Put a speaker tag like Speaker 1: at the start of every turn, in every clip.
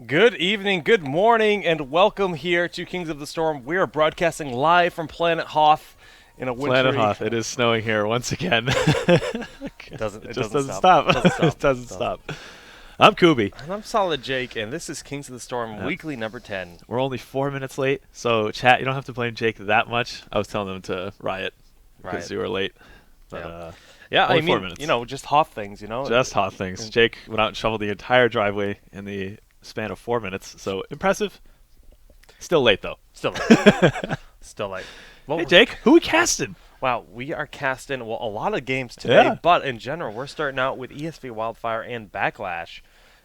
Speaker 1: Good evening, good morning, and welcome here to Kings of the Storm. We are broadcasting live from Planet Hoth in a
Speaker 2: Planet
Speaker 1: wintry.
Speaker 2: Hoth. It is snowing here once again.
Speaker 1: It doesn't.
Speaker 2: It
Speaker 1: It
Speaker 2: just
Speaker 1: doesn't
Speaker 2: doesn't
Speaker 1: stop.
Speaker 2: stop.
Speaker 1: It doesn't stop.
Speaker 2: It doesn't
Speaker 1: It doesn't.
Speaker 2: stop. I'm Kubi.
Speaker 1: And I'm Solid Jake, and this is Kings of the Storm
Speaker 2: Uh,
Speaker 1: weekly number 10.
Speaker 2: we're only 4 minutes late, so chat, you don't have to blame Jake that much. I was telling them to riot because
Speaker 1: Right.
Speaker 2: you were late. But,
Speaker 1: Yeah. Yeah,
Speaker 2: only
Speaker 1: I
Speaker 2: 4 minutes.
Speaker 1: mean, just Hoth things.
Speaker 2: Just Hoth things. Jake went out and shoveled the entire driveway in the span of 4 minutes, so impressive. Still late, though.
Speaker 1: Still late. Still late. Well,
Speaker 2: Hey, Jake, who we casting?
Speaker 1: wow, we are casting a lot of games today,
Speaker 2: Yeah.
Speaker 1: but in general, we're starting out with ESV Wildfire and Backlash.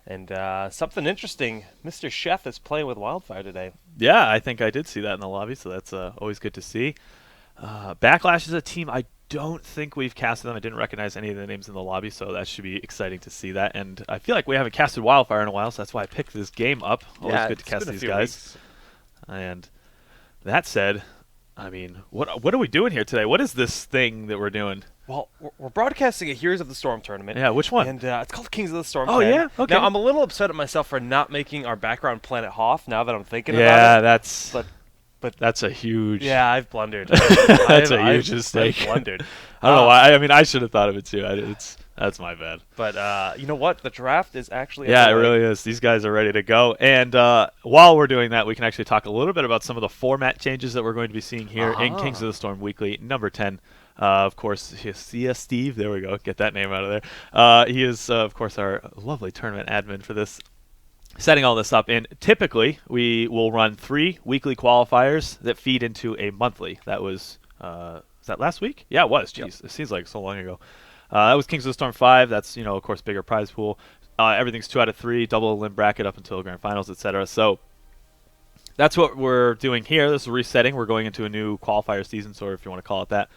Speaker 1: And something interesting, Mr. Chef is playing with Wildfire today.
Speaker 2: Yeah, I think I did see that in the lobby, so that's always good to see. Backlash is a team I don't think we've casted them. I didn't recognize any of the names in the lobby, so that should be exciting to see that. And I feel like we haven't casted Wildfire in a while, so that's why I picked this game up. Always good to
Speaker 1: it's
Speaker 2: cast
Speaker 1: been a
Speaker 2: these
Speaker 1: few
Speaker 2: guys.
Speaker 1: weeks.
Speaker 2: And that said, I mean, what are we doing here today? What is this thing that we're doing?
Speaker 1: Well, we're broadcasting a Heroes of the Storm tournament.
Speaker 2: Yeah, which one?
Speaker 1: And it's called Kings of the Storm.
Speaker 2: Oh,
Speaker 1: 10.
Speaker 2: yeah? Okay.
Speaker 1: Now, I'm a little upset at myself for not making our background Planet Hoth now that I'm thinking
Speaker 2: Yeah,
Speaker 1: about it.
Speaker 2: that's
Speaker 1: But
Speaker 2: that's a huge.
Speaker 1: yeah, I've blundered.
Speaker 2: That's a huge mistake.
Speaker 1: I've blundered.
Speaker 2: I don't know why. I mean, I should have thought of it too. That's my bad.
Speaker 1: But you know what? The draft is actually
Speaker 2: Yeah, it
Speaker 1: underway.
Speaker 2: really is. These guys are ready to go. And while we're doing that, we can actually talk a little bit about some of the format changes that we're going to be seeing here in Kings of the Storm Weekly, number 10. Of course, Steve. There we go. Get that name out of there. He is, of course, our lovely tournament admin for this, setting all this up. And typically, we will run 3 weekly qualifiers that feed into a monthly. That was that last week? Yeah, it was. Jeez, It seems like so long ago. That was Kings of the Storm 5. That's, of course, bigger prize pool. Everything's 2 out of 3, double elim bracket up until grand finals, etc. So that's what we're doing here. This is resetting. We're going into a new qualifier season, so if you want to call it that.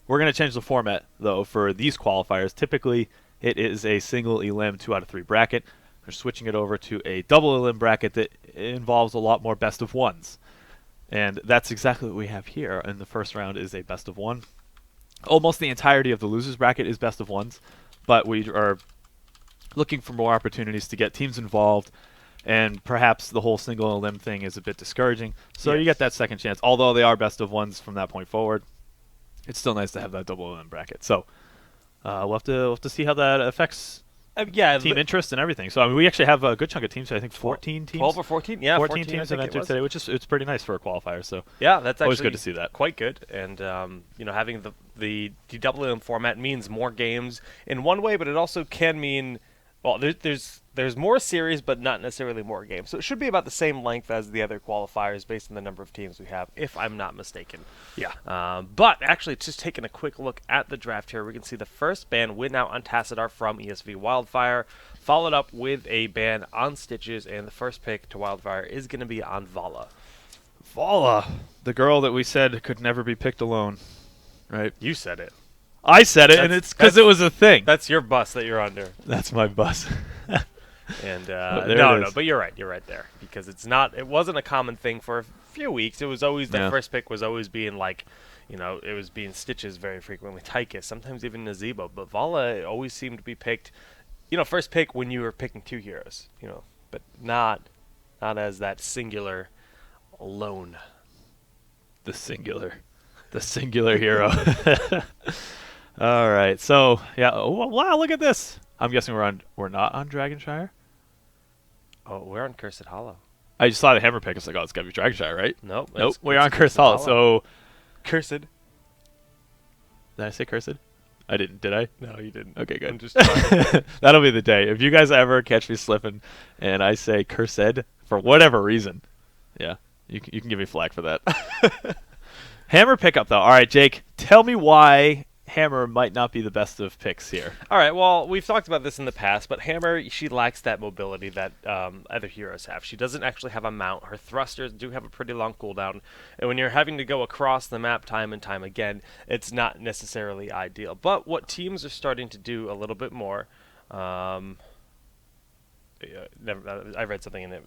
Speaker 2: We're going to change the format, though, for these qualifiers. Typically, it is a single elim 2 out of 3 bracket. We're switching it over to a double elim bracket that involves a lot more best of ones. And that's exactly what we have here. And the first round is a best of one. Almost the entirety of the losers bracket is best of ones, but we are looking for more opportunities to get teams involved, and perhaps the whole single elim thing is a bit discouraging. So you get that second chance. Although they are best of ones from that point forward, it's still nice to have that double elim bracket. So we'll have to see how that affects team interest and everything. So I mean, we actually have a good chunk of teams. I think 14 teams.
Speaker 1: 12 or 14? Yeah,
Speaker 2: 14
Speaker 1: I
Speaker 2: teams
Speaker 1: think
Speaker 2: have
Speaker 1: it
Speaker 2: entered
Speaker 1: was.
Speaker 2: today, which is it's pretty nice for a qualifier. So
Speaker 1: Yeah, that's
Speaker 2: always
Speaker 1: actually
Speaker 2: good to see that.
Speaker 1: quite good. And having the double elim format means more games in one way, but it also can mean there's more series, but not necessarily more games. So it should be about the same length as the other qualifiers based on the number of teams we have, if I'm not mistaken.
Speaker 2: Yeah.
Speaker 1: But actually, just taking a quick look at the draft here, we can see the first ban win out on Tassadar from ESV Wildfire, followed up with a ban on Stitches, and the first pick to Wildfire is going to be on Vala.
Speaker 2: Vala, the girl that we said could never be picked alone, right?
Speaker 1: You said it.
Speaker 2: I said it, and it's because it was a thing.
Speaker 1: That's your bus that you're under.
Speaker 2: That's my bus.
Speaker 1: And
Speaker 2: there
Speaker 1: no,
Speaker 2: it is.
Speaker 1: but you're right. You're right there because it wasn't a common thing for a few weeks. It was always the first pick was always being like, it was being Stitches very frequently, Tychus, sometimes even Nazebo. But Vala always seemed to be picked, first pick when you were picking 2 heroes, but not as that singular alone.
Speaker 2: The singular hero. All right, so yeah. Oh, wow, look at this. I'm guessing we're not on Dragonshire.
Speaker 1: Oh, we're on Cursed Hollow.
Speaker 2: I just saw the hammer pick. I was like, oh, it's gotta be Dragonshire, right?
Speaker 1: Nope.
Speaker 2: We're on Cursed Hollow. So
Speaker 1: Cursed.
Speaker 2: did I say cursed? I didn't. Did I?
Speaker 1: No, you didn't.
Speaker 2: Okay, good.
Speaker 1: I'm just trying.
Speaker 2: That'll be the day. If you guys ever catch me slipping and I say cursed for whatever reason, yeah, you can give me flack for that. Hammer pickup, though. All right, Jake, tell me why Hammer might not be the best of picks here.
Speaker 1: All right, well, we've talked about this in the past, but Hammer, she lacks that mobility that other heroes have. She doesn't actually have a mount. Her thrusters do have a pretty long cooldown, and when you're having to go across the map time and time again, it's not necessarily ideal. But what teams are starting to do a little bit more, I read something and it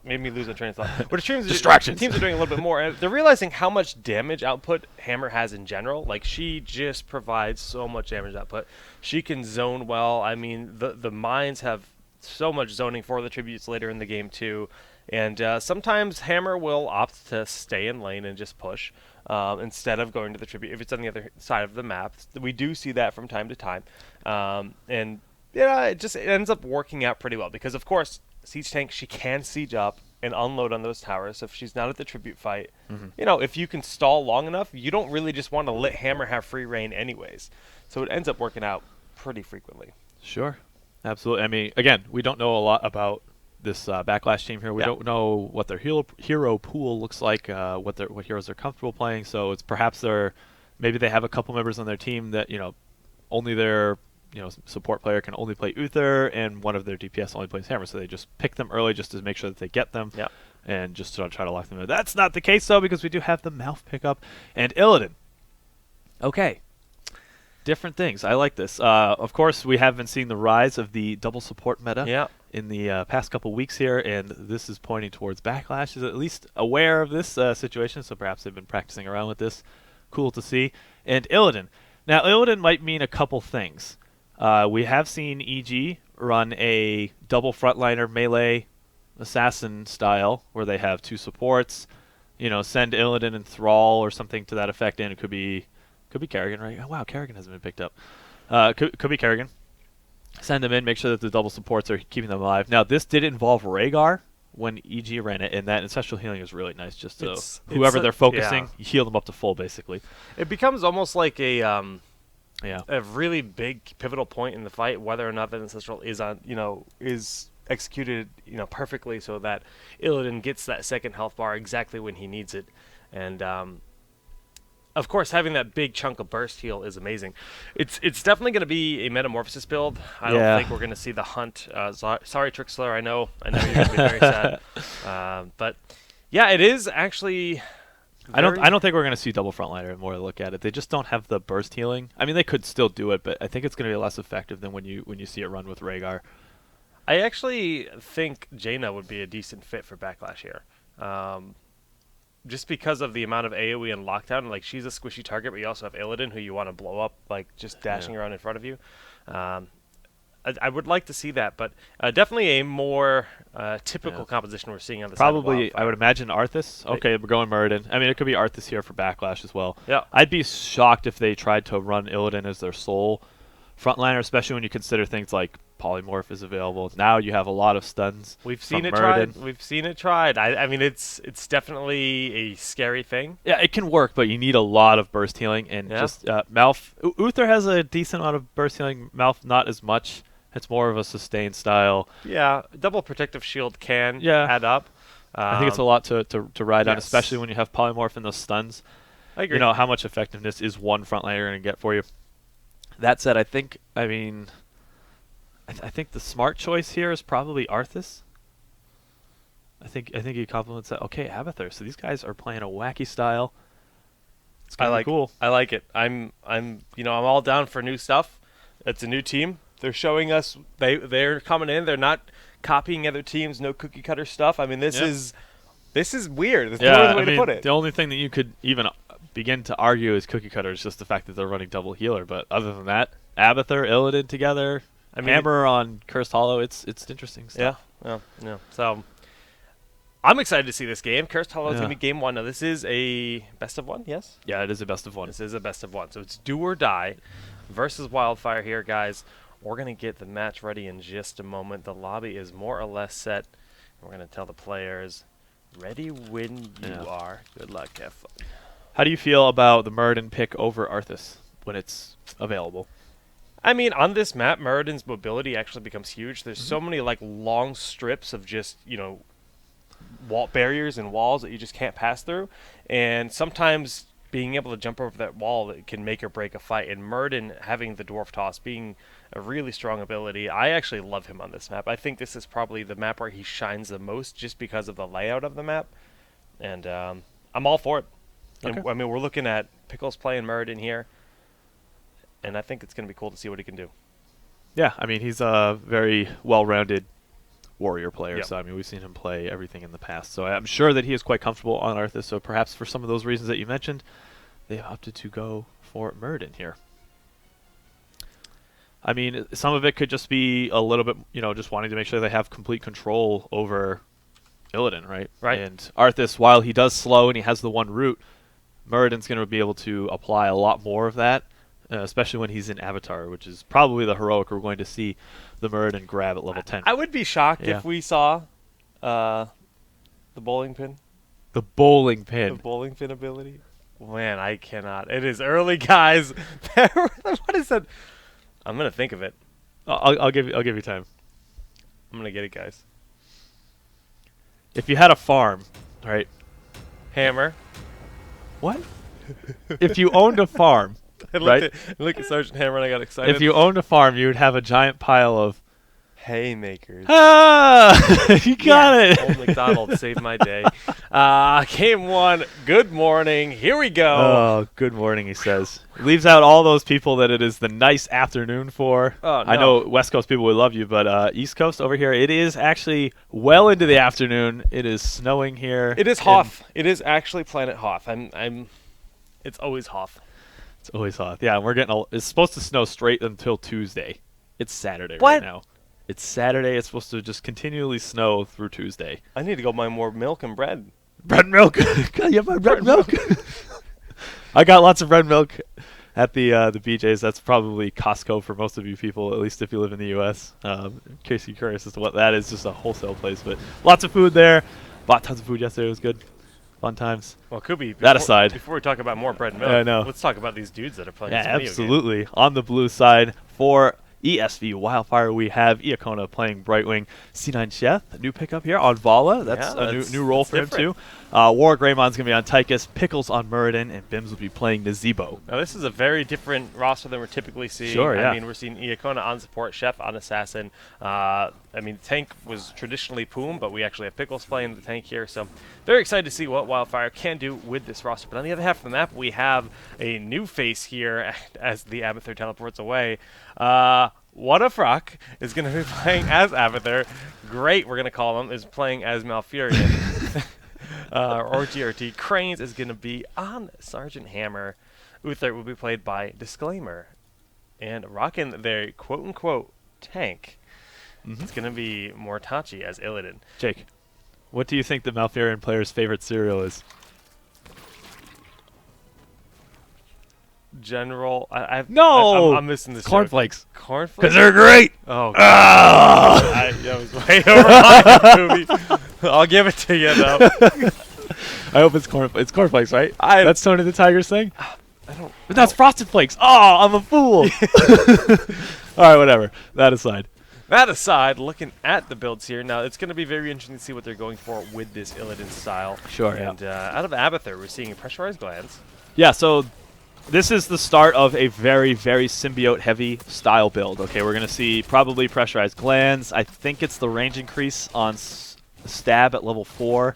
Speaker 1: made me lose my train of thought. What
Speaker 2: Distractions.
Speaker 1: Teams are doing a little bit more, and they're realizing how much damage output Hammer has in general. Like, she just provides so much damage output. She can zone well. I mean, the mines have so much zoning for the tributes later in the game too. And sometimes Hammer will opt to stay in lane and just push instead of going to the tribute if it's on the other side of the map. We do see that from time to time. And yeah, it ends up working out pretty well because, of course, Siege Tank, she can siege up and unload on those towers. So if she's not at the tribute fight, if you can stall long enough, you don't really just want to let Hammer have free reign anyways. So it ends up working out pretty frequently.
Speaker 2: Sure. Absolutely. I mean, again, we don't know a lot about this Backlash team here. We don't know what their hero pool looks like, what heroes they're comfortable playing. So it's perhaps maybe they have a couple members on their team that only their support player can only play Uther, and one of their DPS only plays Hammer. So they just pick them early just to make sure that they get them, and just to try to lock them in. That's not the case though, because we do have the Malf pickup and Illidan. Okay. Different things. I like this. Of course, we have been seeing the rise of the double support meta in the past couple weeks here, and this is pointing towards Backlash is at least aware of this situation, so perhaps they've been practicing around with this. Cool to see. And Illidan. Now, Illidan might mean a couple things. We have seen EG run a double frontliner melee assassin style, where they have two supports, send Illidan and Thrall or something to that effect, and it could be Kerrigan, right? Oh, wow, Kerrigan hasn't been picked up. Could be Kerrigan. Send them in, make sure that the double supports are keeping them alive. Now, this did involve Rhaegar when EG ran it, and that ancestral healing is really nice. Just so whoever they're focusing, you heal them up to full, basically.
Speaker 1: It becomes almost like a really big pivotal point in the fight, whether or not that ancestral is executed, perfectly, so that Illidan gets that second health bar exactly when he needs it, and of course, having that big chunk of burst heal is amazing. It's definitely going to be a metamorphosis build. I don't think we're going to see the hunt. Sorry, Trixler. I know you're going to be very sad. But yeah, it is actually.
Speaker 2: I don't think we're going to see double frontliner. More to look at it, they just don't have the burst healing. I mean, they could still do it, but I think it's going to be less effective than when you see it run with Rhaegar.
Speaker 1: I actually think Jaina would be a decent fit for Backlash here. Just because of the amount of AoE and lockdown, like she's a squishy target, but you also have Illidan, who you want to blow up, like just dashing around in front of you. I would like to see that, but definitely a more typical composition we're seeing on the side of Wildfire.
Speaker 2: I would imagine Arthas. Okay, we're going Muradin. I mean, it could be Arthas here for Backlash as well.
Speaker 1: Yeah,
Speaker 2: I'd be shocked if they tried to run Illidan as their sole frontliner, especially when you consider things like Polymorph is available. Now you have a lot of stuns.
Speaker 1: We've seen it tried. We've seen it tried. I mean, it's definitely a scary thing.
Speaker 2: Yeah, it can work, but you need a lot of burst healing. And just Malf, Uther has a decent amount of burst healing. Malf not as much. It's more of a sustained style.
Speaker 1: Yeah, double protective shield can add up.
Speaker 2: I think it's a lot to ride on, especially when you have Polymorph and those stuns.
Speaker 1: I agree.
Speaker 2: How much effectiveness is one frontliner going to get for you? That said, I think the smart choice here is probably Arthas. I think he complements that. Okay, Abathur. So these guys are playing a wacky style. It's cool.
Speaker 1: I like it. I'm all down for new stuff. It's a new team. They're showing us they're coming in. They're not copying other teams. No cookie cutter stuff. I mean, this is weird. There's no other way to put it.
Speaker 2: The only thing that you could even begin to argue is cookie cutter is just the fact that they're running double healer. But other than that, Abathur, Illidan together, Hammer on Cursed Hollow. It's interesting stuff.
Speaker 1: Yeah. So I'm excited to see this game. Cursed Hollow is going to be game one. Now this is a best of one. Yes.
Speaker 2: Yeah, it is a best of one.
Speaker 1: This is a best of one. So it's do or die versus Wildfire here, guys. We're going to get the match ready in just a moment. The lobby is more or less set. We're going to tell the players, ready when you are. Good luck. Have fun.
Speaker 2: How do you feel about the Muradin pick over Arthas when it's available?
Speaker 1: I mean, on this map, Muradin's mobility actually becomes huge. There's so many long strips of just, wall barriers and walls that you just can't pass through. And sometimes being able to jump over that wall, it can make or break a fight. And Muradin having the Dwarf Toss being a really strong ability, I actually love him on this map. I think this is probably the map where he shines the most just because of the layout of the map. And I'm all for it. Okay. And, I mean, we're looking at Pickles playing Muradin here, and I think it's going to be cool to see what he can do.
Speaker 2: Yeah, I mean, he's a very well-rounded warrior player, so I mean, we've seen him play everything in the past. So I'm sure that he is quite comfortable on Arthas, so perhaps for some of those reasons that you mentioned, they opted to go for Muradin here. I mean, some of it could just be a little bit, just wanting to make sure they have complete control over Illidan, right?
Speaker 1: Right.
Speaker 2: And Arthas, while he does slow and he has the one route, Muradin's going to be able to apply a lot more of that, especially when he's in Avatar, which is probably the heroic we're going to see the Muradin grab at level 10.
Speaker 1: I would be shocked if we saw the bowling pin.
Speaker 2: The bowling pin.
Speaker 1: The bowling pin ability. Man, I cannot. It is early, guys. What is that? I'm gonna think of it.
Speaker 2: I'll give you time.
Speaker 1: I'm gonna get it, guys.
Speaker 2: If you had a farm, right?
Speaker 1: Hammer.
Speaker 2: What? If you owned a farm, right?
Speaker 1: I looked at Sergeant Hammer and I got excited.
Speaker 2: If you owned a farm, you would have a giant pile of
Speaker 1: haymakers.
Speaker 2: Ah! You got it.
Speaker 1: Old McDonald saved my day. Game 1. Good morning. Here we go.
Speaker 2: Oh, good morning, he says. Leaves out all those people that it is the nice afternoon for.
Speaker 1: Oh, no.
Speaker 2: I know West Coast people would love you, but East Coast over here, it is actually well into the afternoon. It is snowing here.
Speaker 1: It is Hoth. It is actually Planet Hoth. It's always Hoth.
Speaker 2: It's always Hoth. Yeah, it's supposed to snow straight until Tuesday. It's Saturday right now. It's Saturday. It's supposed to just continually snow through Tuesday.
Speaker 1: I need to go buy more milk and bread.
Speaker 2: Bread and milk. Can you have my bread and milk? I got lots of bread and milk at the BJ's. That's probably Costco for most of you people, at least if you live in the U.S. In case you're curious as to what that is, just a wholesale place. But lots of food there. Bought tons of food yesterday. It was good. Fun times.
Speaker 1: Well, Kubi,
Speaker 2: that aside,
Speaker 1: before we talk about more bread and milk,
Speaker 2: I know.
Speaker 1: Let's talk about these dudes that are playing.
Speaker 2: Yeah, absolutely. On the blue side for ESV Wildfire, we have Iacona playing Brightwing. C9 Chef, a new pickup here on Vala. That's a new role for him too. War Greymon's going to be on Tychus, Pickles on Muradin, and Bims will be playing Nazebo.
Speaker 1: Now this is a very different roster than we're typically seeing.
Speaker 2: Sure, yeah.
Speaker 1: I mean, we're seeing Iacona on support, Chef on assassin. I mean, tank was traditionally Poom, but we actually have Pickles playing the tank here. So very excited to see what Wildfire can do with this roster. But on the other half of the map, we have a new face here as the Abathur teleports away. What a Frock is going to be playing as Abathur. Great, we're going to call him, is playing as Malfurion. Or GRT. Cranes is going to be on Sergeant Hammer. Uther will be played by Disclaimer. And rocking their quote-unquote tank. It's going to be Mortachi as Illidan.
Speaker 2: Jake, what do you think the Malfurion player's favorite cereal is?
Speaker 1: General,
Speaker 2: I'm
Speaker 1: missing this.
Speaker 2: Cornflakes.
Speaker 1: Cornflakes?
Speaker 2: Because they're great.
Speaker 1: Oh, I was way over my movie. I'll give it to you though.
Speaker 2: I hope it's cornflakes, right? That's Tony the Tiger's thing.
Speaker 1: I don't.
Speaker 2: But that's Frosted Flakes. Oh, I'm a fool. All right, whatever. That aside, looking at the builds here now, it's going to be very interesting to see what they're going for with this Illidan style. Sure.
Speaker 1: And out of Abathur, we're seeing pressurized glands.
Speaker 2: Yeah. So this is the start of a very, very symbiote-heavy style build. Okay, we're going to see probably pressurized glands. I think it's the range increase on stab at level 4.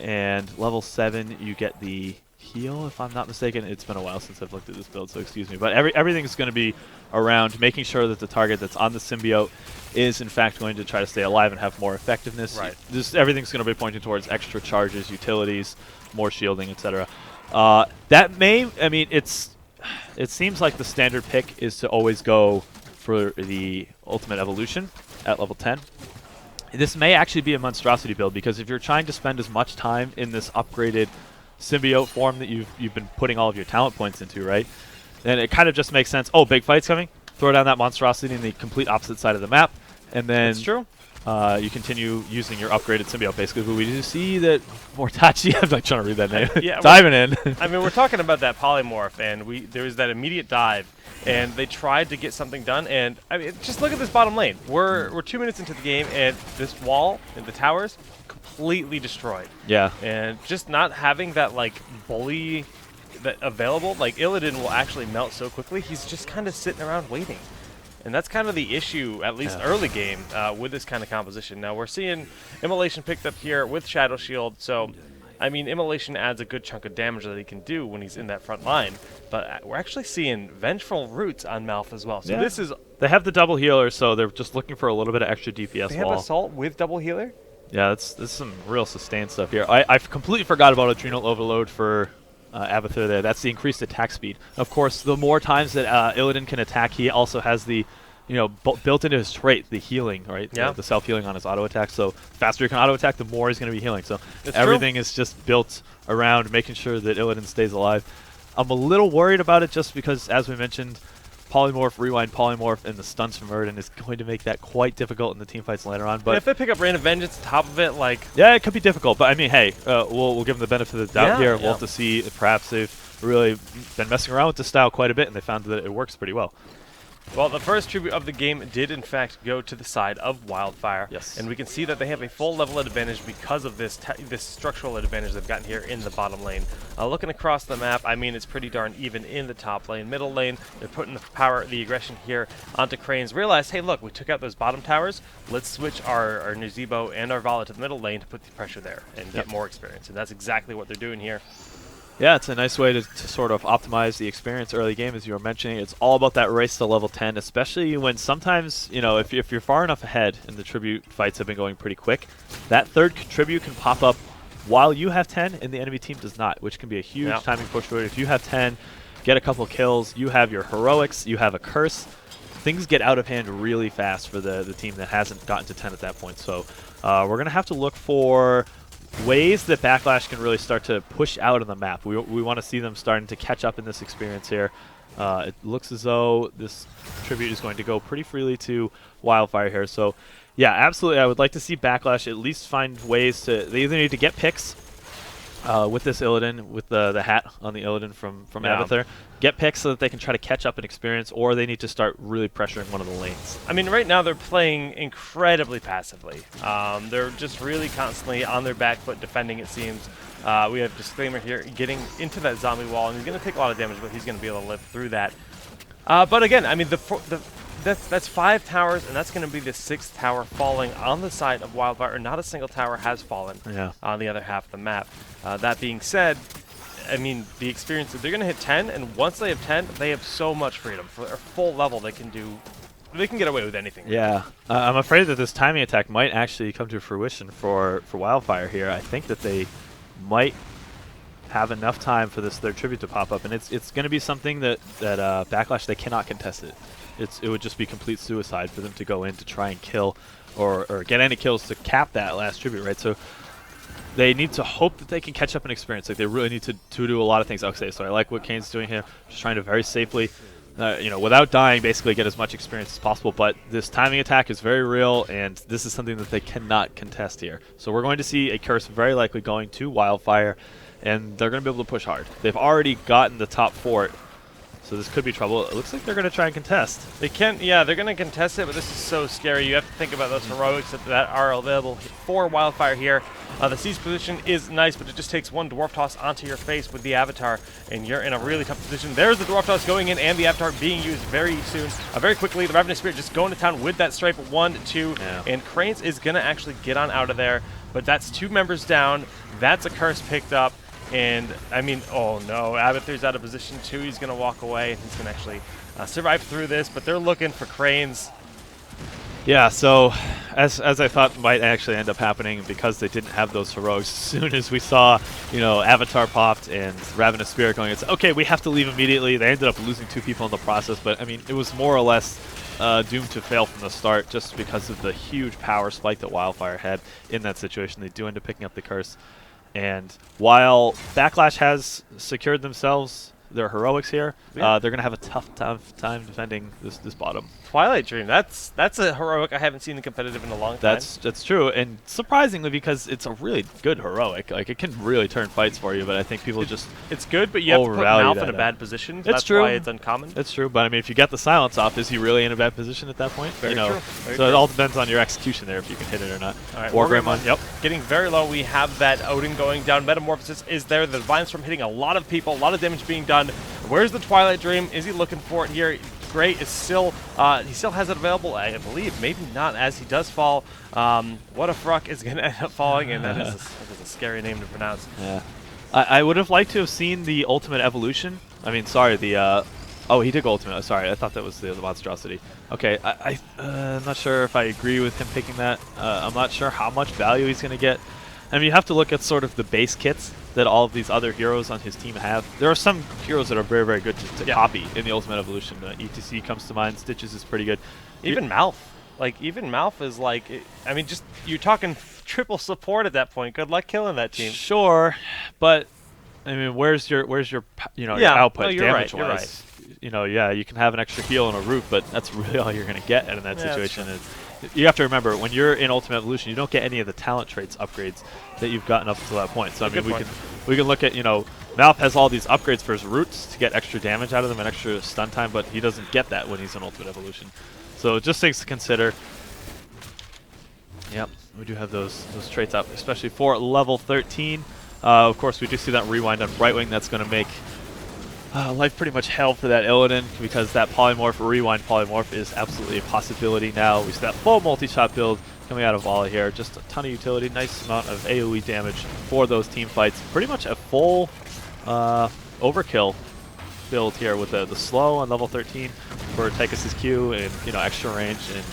Speaker 2: And level 7, you get the heal, if I'm not mistaken. It's been a while since I've looked at this build, so excuse me. But everything's going to be around making sure that the target that's on the symbiote is, in fact, going to try to stay alive and have more effectiveness.
Speaker 1: Right.
Speaker 2: Everything's going to be pointing towards extra charges, utilities, more shielding, etc. That may, I mean, it seems like the standard pick is to always go for the ultimate evolution at level 10. This may actually be a monstrosity build, because if you're trying to spend as much time in this upgraded symbiote form that you've been putting all of your talent points into, right, then it kind of just makes sense. Oh, big fight's coming. Throw down that monstrosity in the complete opposite side of the map, and then
Speaker 1: that's true.
Speaker 2: You continue using your upgraded symbiote, basically. But we do see that Mortachi, I'm like trying to read that name,
Speaker 1: yeah,
Speaker 2: diving in.
Speaker 1: I mean, we're talking about that polymorph, and there was that immediate dive, and they tried to get something done, and I mean, just look at this bottom lane. We're 2 minutes into the game, and this wall and the towers completely destroyed.
Speaker 2: Yeah.
Speaker 1: And just not having that, like, bully that available, like, Illidan will actually melt so quickly, he's just kind of sitting around waiting. And that's kind of the issue, at least early game, with this kind of composition. Now, we're seeing Immolation picked up here with Shadow Shield, so, I mean, Immolation adds a good chunk of damage that he can do when he's in that front line. But we're actually seeing Vengeful Roots on Malf as well. So this is...
Speaker 2: They have the double healer, so they're just looking for a little bit of extra DPS
Speaker 1: They have Assault with double healer?
Speaker 2: Yeah, this is some real sustained stuff here. I completely forgot about Adrenal Overload for Abathur there. That's the increased attack speed. Of course, the more times that Illidan can attack, he also has the, built into his trait, the healing, right?
Speaker 1: Yeah.
Speaker 2: The self-healing on his auto attack. So faster he can auto attack, the more he's going to be healing. So
Speaker 1: It's
Speaker 2: everything is just built around making sure that Illidan stays alive. I'm a little worried about it just because, as we mentioned, Polymorph, Rewind, Polymorph, and the stuns from Erden is going to make that quite difficult in the team fights later on. But
Speaker 1: and if they pick up Rain of Vengeance on top of it, like...
Speaker 2: Yeah, it could be difficult. But, I mean, hey, we'll give them the benefit of the doubt here. We'll have to see if perhaps they've really been messing around with the style quite a bit, and they found that it works pretty well.
Speaker 1: Well, the first tribute of the game did, in fact, go to the side of Wildfire.
Speaker 2: Yes.
Speaker 1: And we can see that they have a full level advantage because of this structural advantage they've gotten here in the bottom lane. Looking across the map, I mean, it's pretty darn even in the top lane. Middle lane, they're putting the power, the aggression here onto Cranes. Realized, hey, look, we took out those bottom towers. Let's switch our Nuzibo and our Vala to the middle lane to put the pressure there and get more experience. And that's exactly what they're doing here.
Speaker 2: Yeah, it's a nice way to sort of optimize the experience early game, as you were mentioning. It's all about that race to level 10, especially when sometimes, if you're far enough ahead and the tribute fights have been going pretty quick, that third tribute can pop up while you have 10 and the enemy team does not, which can be a huge timing push for it. If you have 10, get a couple kills, you have your heroics, you have a curse, things get out of hand really fast for the team that hasn't gotten to 10 at that point. So we're going to have to look for ways that Backlash can really start to push out on the map. We want to see them starting to catch up in this experience here. It looks as though this tribute is going to go pretty freely to Wildfire here. So, yeah, absolutely. I would like to see Backlash at least find ways to... They either need to get picks with this Illidan, with the hat on the Illidan from Abathur. Get picks so that they can try to catch up in experience, or they need to start really pressuring one of the lanes.
Speaker 1: I mean, right now they're playing incredibly passively. They're just really constantly on their back foot defending, it seems. We have Disclaimer here getting into that zombie wall, and he's going to take a lot of damage, but he's going to be able to live through that. But again, I mean, that's 5 towers, and that's going to be the 6th tower falling on the side of Wildfire. Not a single tower has fallen on the other half of the map. That being said, I mean, the experience, they're going to hit 10, and once they have 10, they have so much freedom. For their full level, they can get away with anything.
Speaker 2: Yeah. I'm afraid that this timing attack might actually come to fruition for Wildfire here. I think that they might have enough time for this third tribute to pop up, and it's going to be something that Backlash, they cannot contest it. It would just be complete suicide for them to go in to try and kill or get any kills to cap that last tribute, right? So they need to hope that they can catch up in experience. Like, they really need to do a lot of things. Okay, so I like what Kane's doing here, just trying to very safely, without dying, basically get as much experience as possible. But this timing attack is very real, and this is something that they cannot contest here. So we're going to see a curse very likely going to Wildfire, and they're going to be able to push hard. They've already gotten the top fort, so this could be trouble. It looks like they're going to try and contest.
Speaker 1: They can, yeah, they're going to contest it, but this is so scary. You have to think about those heroics that are available for Wildfire here. The siege position is nice, but it just takes one Dwarf Toss onto your face with the Avatar, and you're in a really tough position. There's the Dwarf Toss going in, and the Avatar being used very soon. Very quickly, the Ravenous Spirit just going to town with that Stripe. 1, 2, and Cranes is going to actually get on out of there, but that's 2 members down. That's a curse picked up. And, I mean, oh no, Abathur's out of position too. He's going to walk away, and he's going to actually survive through this, but they're looking for Cranes.
Speaker 2: Yeah, so as I thought might actually end up happening, because they didn't have those heroics, as soon as we saw, Avatar popped and Ravenous Spirit going, it's okay, we have to leave immediately. They ended up losing 2 people in the process, but, I mean, it was more or less doomed to fail from the start just because of the huge power spike that Wildfire had in that situation. They do end up picking up the curse. And while Backlash has secured themselves their heroics here, they're going to have a tough time defending this bottom.
Speaker 1: Twilight Dream, that's a heroic I haven't seen in competitive in a long time.
Speaker 2: That's true, and surprisingly, because it's a really good heroic. Like, it can really turn fights for you, but I think people it's
Speaker 1: good, but you have to put Malf in a bad position.
Speaker 2: That's true.
Speaker 1: Why it's uncommon.
Speaker 2: It's true, but I mean, if you get the silence off, is he really in a bad position at that point?
Speaker 1: Very true.
Speaker 2: So it all depends on your execution there, if you can hit it or not.
Speaker 1: All right,
Speaker 2: Wargreymon, yep.
Speaker 1: Getting very low. We have that Odin going down. Metamorphosis is there. The Divine Storm hitting a lot of people. A lot of damage being done. Where's the Twilight Dream? Is he looking for it here? Great is still, he still has it available, I believe. Maybe not, as he does fall. What a Fruck is going to end up falling, and that is a scary name to pronounce.
Speaker 2: Yeah. I would have liked to have seen the ultimate evolution. I mean, sorry, the... oh, he did go ultimate. Sorry, I thought that was the monstrosity. Okay, I'm not sure if I agree with him picking that. I'm not sure how much value he's going to get I mean, you have to look at sort of the base kits that all of these other heroes on his team have. There are some heroes that are very, very good to copy in the Ultimate Evolution. ETC comes to mind. Stitches is pretty good.
Speaker 1: Even Malf. Like, even Malf is like, I mean, just, you're talking triple support at that point. Good luck killing that team.
Speaker 2: Sure, but, I mean, where's your your output damage-wise?
Speaker 1: You're right.
Speaker 2: You know, yeah, you can have an extra heal and a root, but that's really all you're going to get in that situation. You have to remember, when you're in Ultimate Evolution, you don't get any of the talent traits upgrades that you've gotten up until that point. So I mean, we can look at, you know, Malf has all these upgrades for his roots to get extra damage out of them and extra stun time, but he doesn't get that when he's in Ultimate Evolution. So just things to consider. Yep, we do have those traits up, especially for level 13. Of course, we do see that rewind on Brightwing. That's going to make life pretty much hell for that Illidan, because that polymorph, rewind polymorph, is absolutely a possibility now. We see that full multi-shot build coming out of Volley here. Just a ton of utility, nice amount of AoE damage for those team fights. Pretty much a full overkill build here with the slow on level 13 for Tychus's Q and, you know, extra range and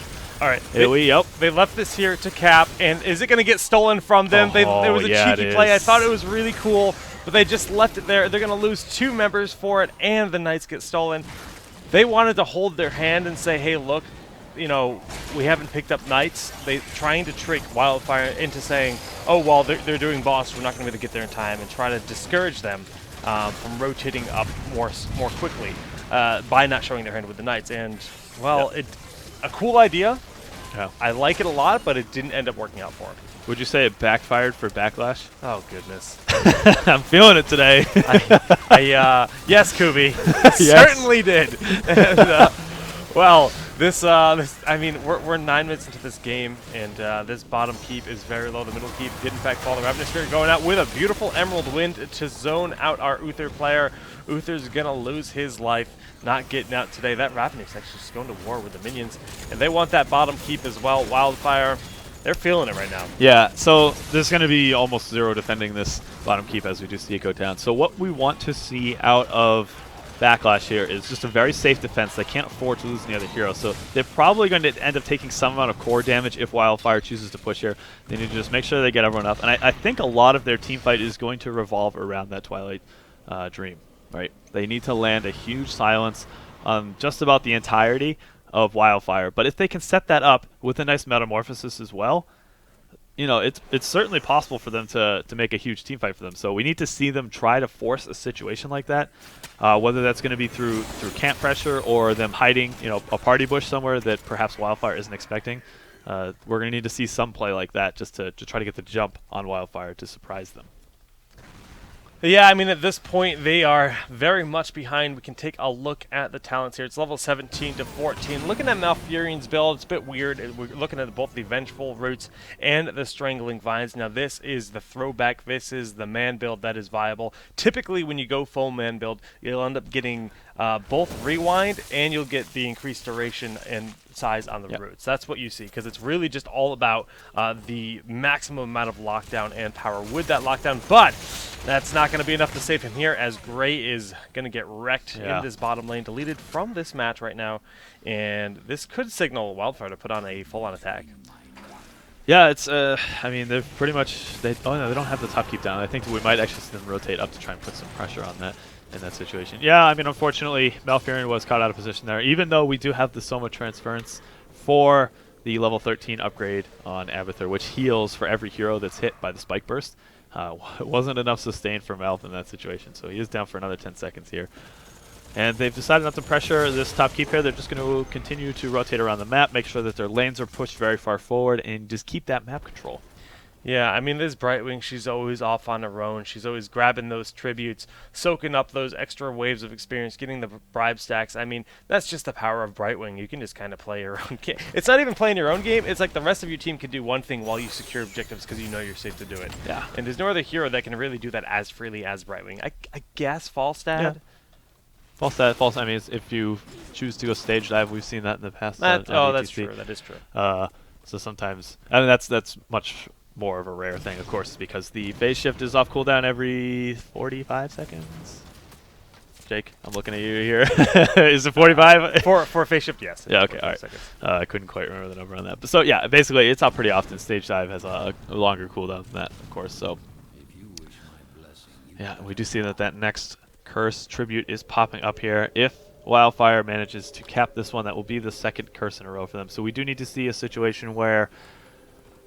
Speaker 1: all right,
Speaker 2: AoE.
Speaker 1: They left this here to Cap, and is it going to get stolen from them? It was a cheeky play. I thought it was really cool, but they just left it there. They're going to lose 2 members for it, and the Knights get stolen. They wanted to hold their hand and say, hey, look, you know, we haven't picked up Knights. They trying to trick Wildfire into saying, oh, well, they're doing boss, we're not going to be able to get there in time, and try to discourage them from rotating up more quickly by not showing their hand with the Knights. And, well, a cool idea.
Speaker 2: Yeah.
Speaker 1: I like it a lot, but it didn't end up working out for him.
Speaker 2: Would you say it backfired for Backlash?
Speaker 1: Oh, goodness.
Speaker 2: I'm feeling it today.
Speaker 1: Yes, Kubi. Certainly did. And, well, I mean, we're 9 minutes into this game, and this bottom keep is very low. The middle keep did, in fact, fall. The Ravenous Spirit going out with a beautiful Emerald Wind to zone out our Uther player. Uther's going to lose his life, not getting out today. That Ravenous actually just going to war with the minions, and they want that bottom keep as well. Wildfire, they're feeling it right now.
Speaker 2: Yeah, so there's going to be almost 0 defending this bottom keep as we do see it go down. So what we want to see out of Backlash here is just a very safe defense. They can't afford to lose any other hero, so they're probably going to end up taking some amount of core damage if Wildfire chooses to push here. They need to just make sure they get everyone up, and I think a lot of their team fight is going to revolve around that Twilight Dream, right? They need to land a huge silence on just about the entirety of Wildfire, but if they can set that up with a nice metamorphosis as well, you know, it's certainly possible for them to make a huge team fight for them. So we need to see them try to force a situation like that, whether that's going to be through camp pressure or them hiding, you know, a party bush somewhere that perhaps Wildfire isn't expecting. We're going to need to see some play like that just to try to get the jump on Wildfire to surprise them.
Speaker 1: Yeah, I mean, at this point, they are very much behind. We can take a look at the talents here. It's level 17 to 14. Looking at Malfurion's build, it's a bit weird. We're looking at both the Vengeful Roots and the Strangling Vines. Now, this is the throwback. This is the man build that is viable. Typically, when you go full man build, you'll end up getting both Rewind, and you'll get the increased duration and size on the roots. That's what you see, because it's really just all about the maximum amount of lockdown and power with that lockdown, but that's not going to be enough to save him here, as Gray is going to get wrecked in this bottom lane, deleted from this match right now, and this could signal Wildfire to put on a full-on attack.
Speaker 2: Yeah, it's, I mean, they're pretty much, oh no, they don't have the top keep down. I think we might actually see them rotate up to try and put some pressure on that. In that situation. Yeah, I mean, unfortunately, Malfurion was caught out of position there, even though we do have the Soma transference for the level 13 upgrade on Abathur, which heals for every hero that's hit by the Spike Burst. It wasn't enough sustain for Malf in that situation, so he is down for another 10 seconds here. And they've decided not to pressure this top keep here. They're just going to continue to rotate around the map, make sure that their lanes are pushed very far forward, and just keep that map control.
Speaker 1: Yeah, I mean, this Brightwing, she's always off on her own. She's always grabbing those tributes, soaking up those extra waves of experience, getting the bribe stacks. I mean, that's just the power of Brightwing. You can just kind of play your own game. It's not even playing your own game. It's like the rest of your team can do one thing while you secure objectives because you know you're safe to do it.
Speaker 2: Yeah.
Speaker 1: And there's no other hero that can really do that as freely as Brightwing. I guess Falstad.
Speaker 2: Yeah. Falstad, I mean, if you choose to go stage dive, we've seen that in the past.
Speaker 1: That's true. That is true.
Speaker 2: So sometimes, I mean, that's much more of a rare thing, of course, because the phase shift is off cooldown every 45 seconds. Jake? I'm looking at you here. Is it 45?
Speaker 1: For face shift, yes.
Speaker 2: Yeah, okay, all right. I couldn't quite remember the number on that. But so, yeah, basically, it's up pretty often. Stage dive has a longer cooldown than that, of course. So, yeah, we do see that next curse tribute is popping up here. If Wildfire manages to cap this one, that will be the second curse in a row for them. So we do need to see a situation where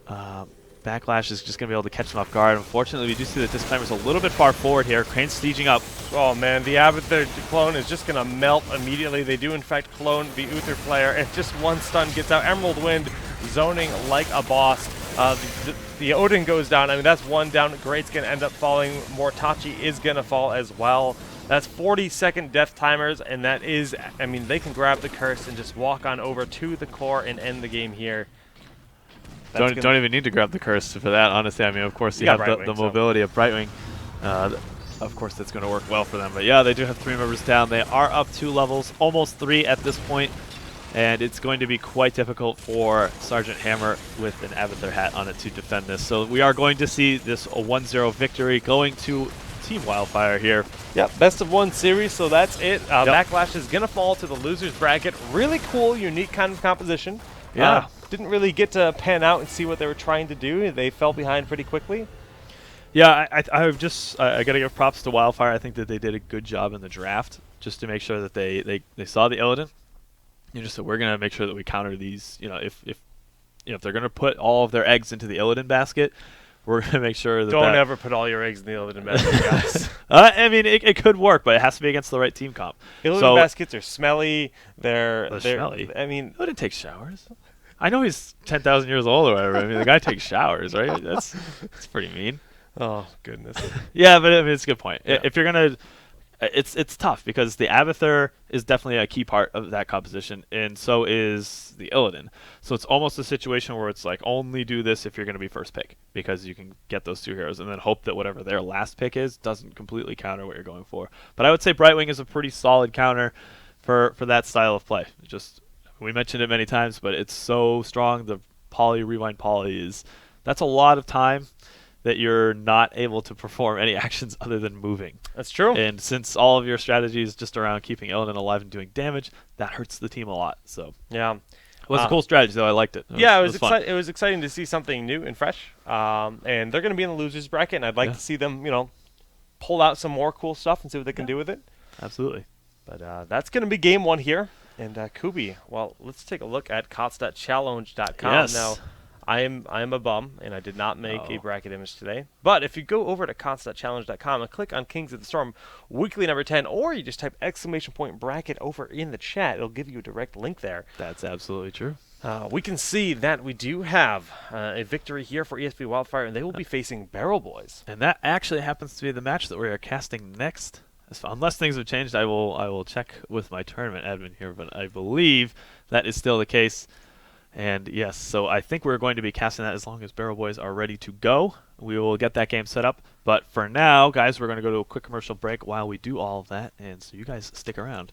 Speaker 2: Backlash is just going to be able to catch them off guard. Unfortunately, we do see that this timer's a little bit far forward here. Crane's sieging up.
Speaker 1: Oh, man, the Abathur clone is just going to melt immediately. They do, in fact, clone the Uther player, and just one stun gets out. Emerald Wind zoning like a boss. The Odin goes down. I mean, that's one down. Great's going to end up falling. Mortachi is going to fall as well. That's 40-second death timers, and that is, I mean, they can grab the curse and just walk on over to the core and end the game here.
Speaker 2: Don't even need to grab the curse for that, honestly. I mean, of course, you have the mobility of Brightwing. Of course, that's going to work well for them. But yeah, they do have 3 members down. They are up 2 levels, almost 3 at this point. And it's going to be quite difficult for Sergeant Hammer with an Abathur hat on it to defend this. So we are going to see this a 1-0 victory going to Team Wildfire here.
Speaker 1: Yep, best of 1 series, so that's it. Backlash is going to fall to the losers bracket. Really cool, unique kind of composition.
Speaker 2: Yeah.
Speaker 1: Didn't really get to pan out and see what they were trying to do. They fell behind pretty quickly.
Speaker 2: Yeah, I got to give props to Wildfire. I think that they did a good job in the draft just to make sure that they saw the Illidan. You just said, we're going to make sure that we counter these. You know, if they're going to put all of their eggs into the Illidan basket, we're going to make sure that
Speaker 1: Don't ever put all your eggs in the Illidan basket, guys.
Speaker 2: I mean, it could work, but it has to be against the right team comp.
Speaker 1: Illidan baskets are smelly. They're
Speaker 2: smelly.
Speaker 1: I mean,
Speaker 2: Illidan takes showers. I know he's 10,000 years old or whatever. I mean, the guy takes showers, right? That's pretty mean.
Speaker 1: Oh, goodness.
Speaker 2: Yeah, but I mean, it's a good point.
Speaker 1: Yeah.
Speaker 2: If you're going to... It's tough because the Abathur is definitely a key part of that composition, and so is the Illidan. So it's almost a situation where it's like, only do this if you're going to be first pick, because you can get those 2 heroes, and then hope that whatever their last pick is doesn't completely counter what you're going for. But I would say Brightwing is a pretty solid counter for that style of play. We mentioned it many times, but it's so strong. The rewind poly that's a lot of time that you're not able to perform any actions other than moving.
Speaker 1: That's true.
Speaker 2: And since all of your strategy is just around keeping Illidan alive and doing damage, that hurts the team a lot. So
Speaker 1: yeah,
Speaker 2: it was a cool strategy, though. I liked it.
Speaker 1: It was exciting to see something new and fresh. And they're going to be in the losers bracket, and I'd like to see them, pull out some more cool stuff and see what they can do with it.
Speaker 2: Absolutely.
Speaker 1: But that's going to be game 1 here. And Kubi, well, let's take a look at KotS.challenge.com.
Speaker 2: Yes.
Speaker 1: Now, I am a bum, and I did not make a bracket image today. But if you go over to KotS.challenge.com and click on Kings of the Storm weekly number 10, or you just type !bracket over in the chat, it'll give you a direct link there.
Speaker 2: That's absolutely true.
Speaker 1: We can see that we do have a victory here for ESV Wildfire, and they will be facing Barrel Boys.
Speaker 2: And that actually happens to be the match that we are casting next. Unless things have changed, I will check with my tournament admin here, but I believe that is still the case. And yes, so I think we're going to be casting that as long as Barrel Boys are ready to go. We will get that game set up. But for now, guys, we're going to go to a quick commercial break while we do all of that, and so you guys stick around.